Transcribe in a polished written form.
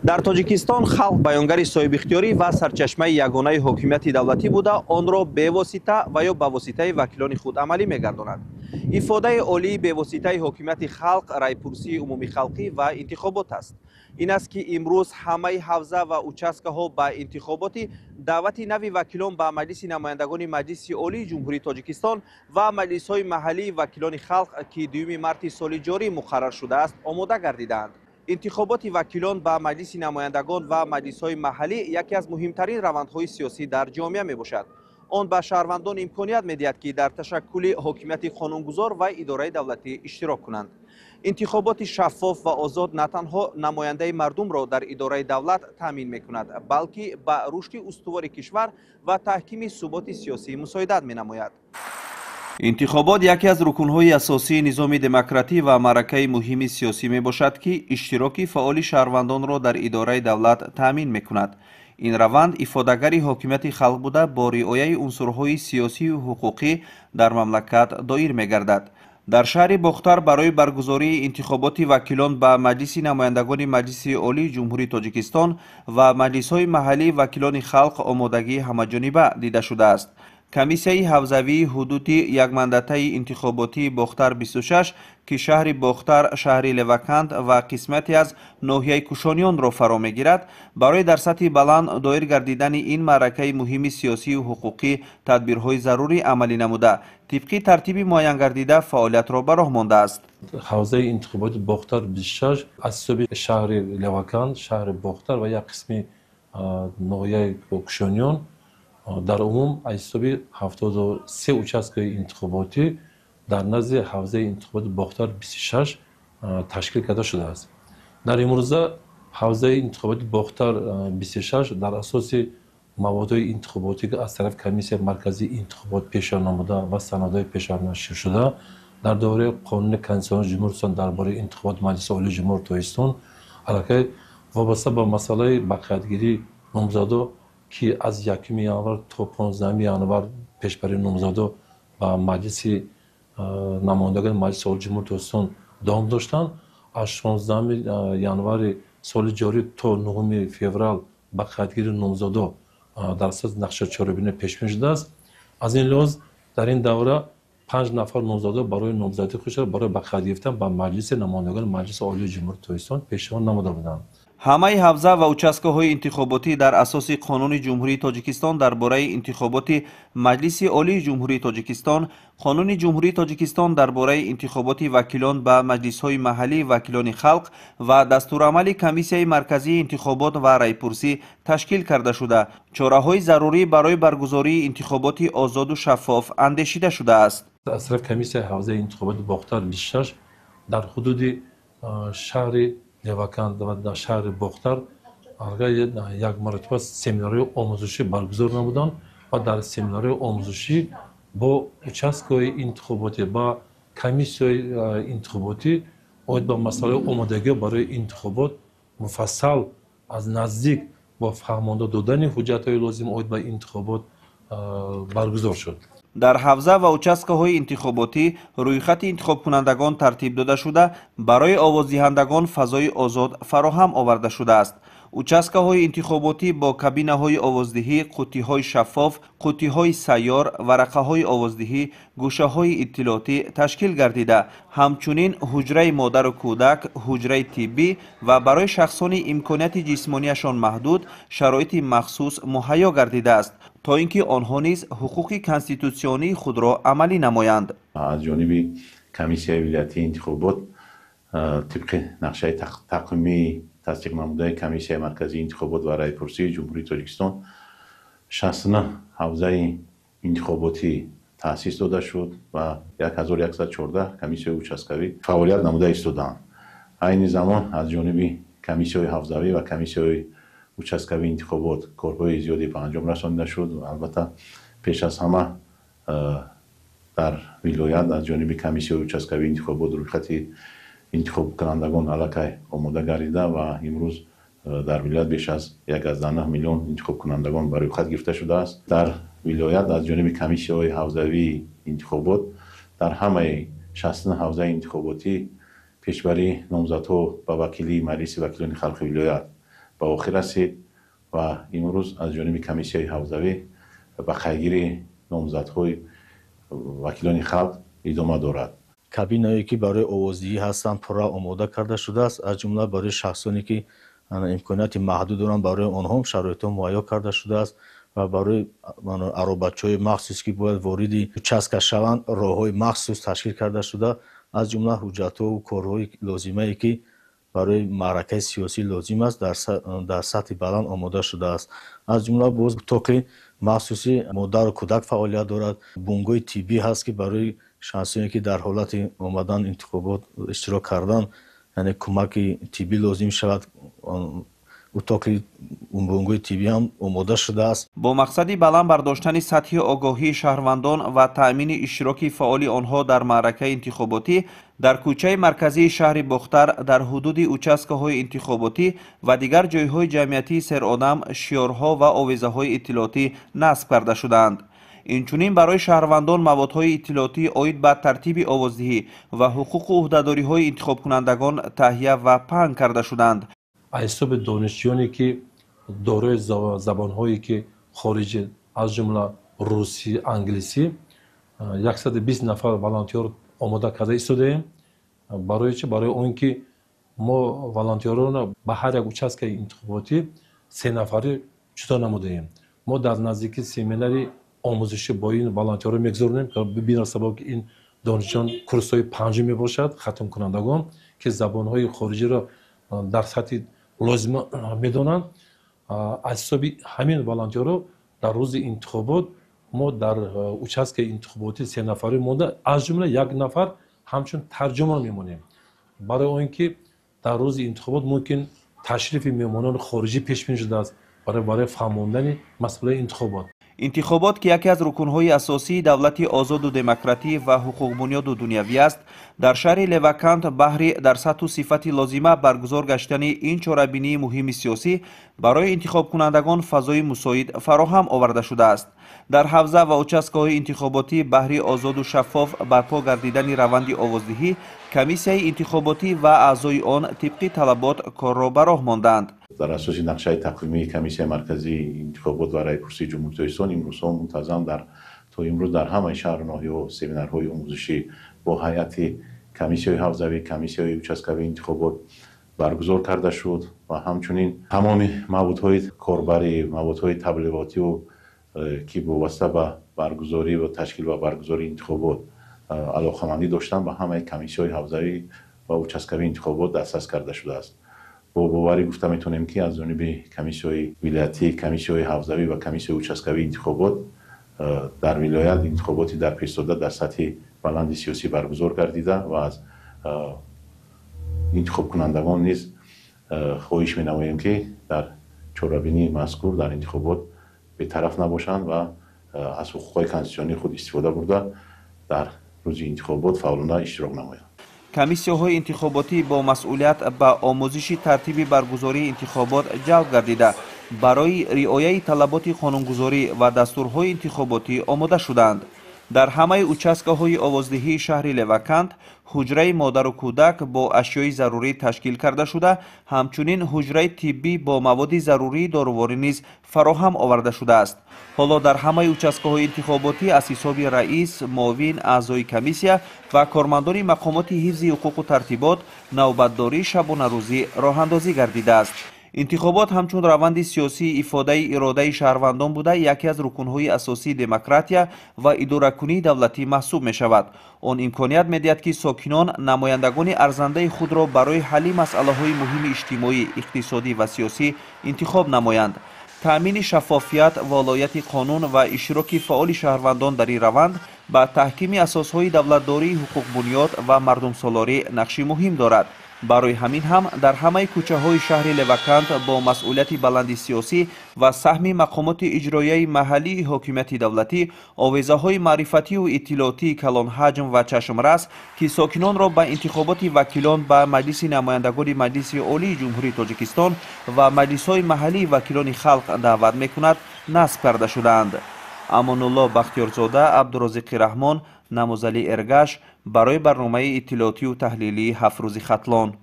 در تاجیکستان خلق بیانگری صاحب اختیاری و سرچشمه یگانه حکومت دولتی بوده آن را به واسطه و یا به واسطه وکیلان خود عملی می‌گرداند. افاده عالی به واسطه حکومت خلق رایپرسی عمومی خلقی و انتخابات است. این است که امروز همه حوزه و اوچسکه ها به انتخابات دعوت نوی وکیلان به مجلس نمایندگان مجلس عالی جمهوری تاجیکستان و مجلس های محلی وکیلان خلق که 2 مارس سال جاری مقرر شده است آماده گردیدند. انتخابات وکیلان به مجلس نمایندگان و مجلس‌های محلی یکی از مهمترین روندهای سیاسی در جامعه میباشد. آن به شهروندان امکانیت می‌دهد که در تشکل حکومت قانونگذار و اداره دولتی اشتراک کنند. انتخابات شفاف و آزاد نه تنها نماینده مردم را در اداره دولت تامین می‌کند، بلکه به رشد استوار کشور و تحکیم ثبات سیاسی مساعدت می‌نماید. انتخابات یکی از رکن‌های اساسی نظام دموکراتی و معرکه مهم سیاسی میباشد که اشتراک فعال شهروندان را در اداره دولت تامین میکند. این روند افادهگری حکومت خلق بوده با رعایت عنصرهای سیاسی و حقوقی در مملکت دایر میگردد. در شهر باختر برای برگزاری انتخابات وکیلان به مجلس نمایندگان مجلس عالی جمهوری تاجیکستان و مجلس‌های محلی وکیلان خلق آمادگی همه‌جانبه دیده شده است. کمیسیه حوزوی حدود یک مندته انتخاباتی باختر 26 که شهر باختر، شهر لوکند و قسمتی از ناحیه کوشانیان را فرا میگیرد برای در سطح بلند دایر گردیدن این معرکه مهم سیاسی و حقوقی تدبیرهای ضروری عملی نموده طبق ترتیب معین گردیده فعالیت را به راه مانده است. حوزه انتخابات باختر 26 از صوب شهر لوکند، شهر باختر و یک قسمی ناحیه کوشانیان در عموم از صوب 73 участок انتخاباتی در نزد حوزه انتخابات باختر 26 تشکیل کرده شده است. در امروزه حوزه انتخابات باختر 26 در اساس موادهای انتخاباتی که از طرف کمیسیه مرکزی انتخابات پیشنهاد نموده و سندهای پیشنهاد نشر شده در دوره قانون کنستیتوسیون جمهوری درباره انتخابات مجلس عالی جمهوری تاجیکستان علاقه وابسته به مسئله بقیه‌گیری نامزدا که از 1 ینوار تا 15 ینوار پیشبری نامزدا و مجلس نمایندگان مجلس عالی جمهوری تاجیکستان دوام داشتند. از 16 ینوار سال جاری تا 9 فوریه بقیه‌گیری نامزدا در اساس نقشه چهاربینی پیش بینی شده است. از این لحاظ در این دوره 5 نفر نامزدا برای نامزدی خودش برای بقیه گرفتن به مجلس نمایندگان مجلس عالی جمهوری تاجیکستان پیشنهاد نموده بودند. همه حوزه و اوچسکه های انتخاباتی در اساس قانون جمهوری تاجیکستان درباره انتخابات مجلس عالی جمهوری تاجیکستان، قانون جمهوری تاجیکستان درباره انتخابات وکیلان به مجلس های محلی وکیلان خلق و دستورالعمل کمیسیه مرکزی انتخابات و رایپرسی تشکیل کرده شده. چاره‌های ضروری برای برگزاری انتخابات آزاد و شفاف اندیشیده شده است. از طرف کمیسیه حوزه انتخابات باختر 26 در حدود شهر لوکند و در شهر باختر یک مرتبه سمینارهای آموزشی برگزار نمودند و در سمینارهای آموزشی با участковые انتخاباتی با کمیسیه انتخاباتی باید با مسئله آمادگی برای انتخابات مفصل از نزدیک با فهمانده دادن حجت‌های لازم باید به انتخابات برگزار شد. در حوزه و اوچسکه های انتخاباتی رویخط انتخاب کنندگان ترتیب داده شده برای آوازدهندگان فضای آزاد فراهم آورده شده است. اوچسکه های انتخاباتی با کابینه های آوازدهی، قوطی های شفاف، قوطی های سیار، ورقه های آوازدهی، گوشه های اطلاعاتی تشکیل گردیده. همچنین حجره مادر و کودک، حجره طبی و برای شخصان امکانیت جسمانیشان محدود شرایط مخصوص مهیا گردیده است تا اینکه آنها نیز حقوق کنستیتوسیونی خود را عملی نمایند. از جانب کمیسیه ولایتی انتخابات طبق نقشه تقویمی تصدیق نموده کمیسیه مرکزی انتخابات و رایپرسی جمهوری تاجیکستان 69 حوزه انتخاباتی تأسیس داده شد و 1114 کمیسیه اوچسکوی فعالیت نموده ایستادند. عین زمان از جانب کمیسیه حوزوی و کمیسیه اوچسکوی انتخابات کارهای زیادی به انجام رسانیده شد و البته پیش از همه در ولایت از جانب کمیسیه اوچسکوی انتخابات رویخط انتخاب کنندگان علاقه آماده گردیده و امروز در ولایت بیش از 1.9 میلیون انتخاب کنندگان برای خود گرفته شده است. در ولایت از جانب کمیسیه حوزوی انتخابات در همه 69 حوزه انتخاباتی پیشبری نامزدها به وکیلی مجلس وکیلان خلق ولایت به به آخر رسید و امروز از جانب کمیسیون حوزوی به خیرگیری نامزدهای وکیلان خلق ادامه دارد. کابینایی که برای آوازدهی هستند پورا آماده کرده شده است. از جمله برای شخصانی که امکانات محدود دارند برای آنها هم شرایط مهیا کرده شده است و برای عروبچه‌های مخصوص که باید وارد چسک شوند راههای مخصوص تشکیل کرده شده. از جمله حجت‌ها و کارهای لازمه که برای معرکه سیاسی لازم است در سطح بلند آماده شده است. از جمله باز اتاق مخصوصی مادر و کودک فعالیت دارد. بنگاه طبی هست که برای شخصانی که در حالت آمدن انتخابات اشتراک کردن یعنی کمک طبی لازم شود، اتاق بنگاه طبی هم آماده شده است. با مقصد بلند برداشتن سطح آگاهی شهروندان و تأمین اشتراک فعال آنها در معرکه انتخاباتی در کوچه مرکزی شهر بختر در حدود اوچسکه‌های انتخاباتی و دیگر جایهای جمعیتی سرآدم شیارها و آویزه‌های اطلاعاتی نصب کرده شدند. اینچنین برای شهروندان موادهای اطلاعاتی عاید به ترتیب آوازدهی و حقوق و عهده‌داری‌های انتخاب کنندگان تهیه و پهن کرده شدند. حساب دانشجویانی که دارای زبان‌هایی که خارجی از جمله روسی، انگلیسی 120 نفر والنتیر آماده کرده ایستادیم. برای چه؟ برای اون که ما والنتیران به هر یک участке انتخاباتی 3 نفری جدا نمودیم. ما در نزدیکی سمیناری آموزشی با این والنتیرها میگذاریم که ببینیم سبب که این دانشجویان کورس‌های پنجمی باشد ختم کنندگان که زبان‌های خارجی را در سطح لازم میدونن. از حساب همین والنتیرها در روز انتخابات ما در участке انتخاباتی 3 نفری مونده، از جمله 1 نفر همچون ترجمان میمونیم برای اینکه در روز انتخابات ممکن تشریف میهمانان خارجی پیش بینی شده است برای فهماندن مسئله انتخابات. انتخابات که یکی از رکن‌های اساسی دولت آزاد و دموکراتی و حقوق بنیاد و دنیوی است، در شهر لوکانت بهر در سطح و صفت لازمه برگزار گشتن این چاره‌بینی مهم سیاسی برای انتخاب کنندگان فضای مساعد فراهم آورده شده است. در حوزه و участкه‌های انتخاباتی بهر آزاد و شفاف برپا گردیدن روند آوازدهی، کمیسیون انتخاباتی و اعضای آن طبق طلبات کار را به راه ماندند. در اساس نقشه تقویمی کمیسیون مرکزی انتخابات و رایپرسی جمهوری تاجیکستان امروز منتظم تا امروز در همه شهر و ناحیه و سمینارهای آموزشی با هیئت کمیسیون حوزوی، کمیسیون участковی انتخابات برگزار کرده شد و همچنین تمام موادهای کاربری، موادهای تبلیغاتی و که وابسته به برگزاری و تشکیل و برگزاری انتخابات علاقه‌مندی داشتن به همه کمیسیون حوزوی و участковی انتخابات دسترس کرده شده است. با باوری گفته میتونیم که از جانب کمیسیون ولایتی، کمیسیون حوزوی و کمیسیون участковی انتخابات در ولایت انتخاباتی در پیش داده در سطح بلند سیاسی برگزار گردیده و از انتخاب کنندگان نیز خواهش می‌نماییم که در چاره‌بینی مذکور در انتخابات بی‌طرف نباشند و از حقوق‌های کنستیتوشنی خود استفاده برده در روز انتخابات فعالانه اشتراک نمایند. کمیسیون‌های انتخاباتی با مسئولیت به آموزش ترتیب برگزاری انتخابات جلب گردیده برای رعایت طلبات قانونگذاری و دستورهای انتخاباتی آماده شدند. در همه участкه‌های آوازدهی شهر لوکانت حجره مادر و کودک با اشیای ضروری تشکیل کرده شده، همچنین حجره طبی با مواد ضروری داروواری نیز فراهم آورده شده است. حالا در همه участкه‌های انتخاباتی از حساب رئیس، معاون، اعضای کمیسیه و کارمندان مقامات حفظ حقوق و ترتیبات نوبتداری شبانه روزی راه اندازی گردیده است. انتخابات همچون روند سیاسی افاده اراده شهروندان بوده یکی از رکن‌های اساسی دموکراتیا و اداره‌کنی دولتی محسوب می شود. آن امکانیت می‌دهد که ساکنان نمایندگان ارزنده خود را برای حل مسائل‌های مهم اجتماعی، اقتصادی و سیاسی انتخاب نمایند. تأمین شفافیت، ولایت قانون و اشتراک فعال شهروندان در این روند به تحکیم اساس‌های دولتداری، حقوق بنیاد و مردم سالاری نقشی مهم دارد. برای همین هم در همه کوچه‌های شهر لوکانت با مسئولیت بلند سیاسی و سهم مقامات اجرایی محلی حکومت دولتی، آویزه‌های معرفتی و اطلاعاتی کلان حجم و چشمرس که ساکنان را به انتخابات وکیلان به مجلس نمایندگان مجلس عالی جمهوری تاجیکستان و مجلس‌های محلی وکیلان خلق دعوت می‌کند نصب کرده شدند. امان الله بختیارزاده، عبدالرزاق رحمان، نمازعلی ارگش برای برنامه اطلاعاتی و تحلیلی 7 روزی ختلان.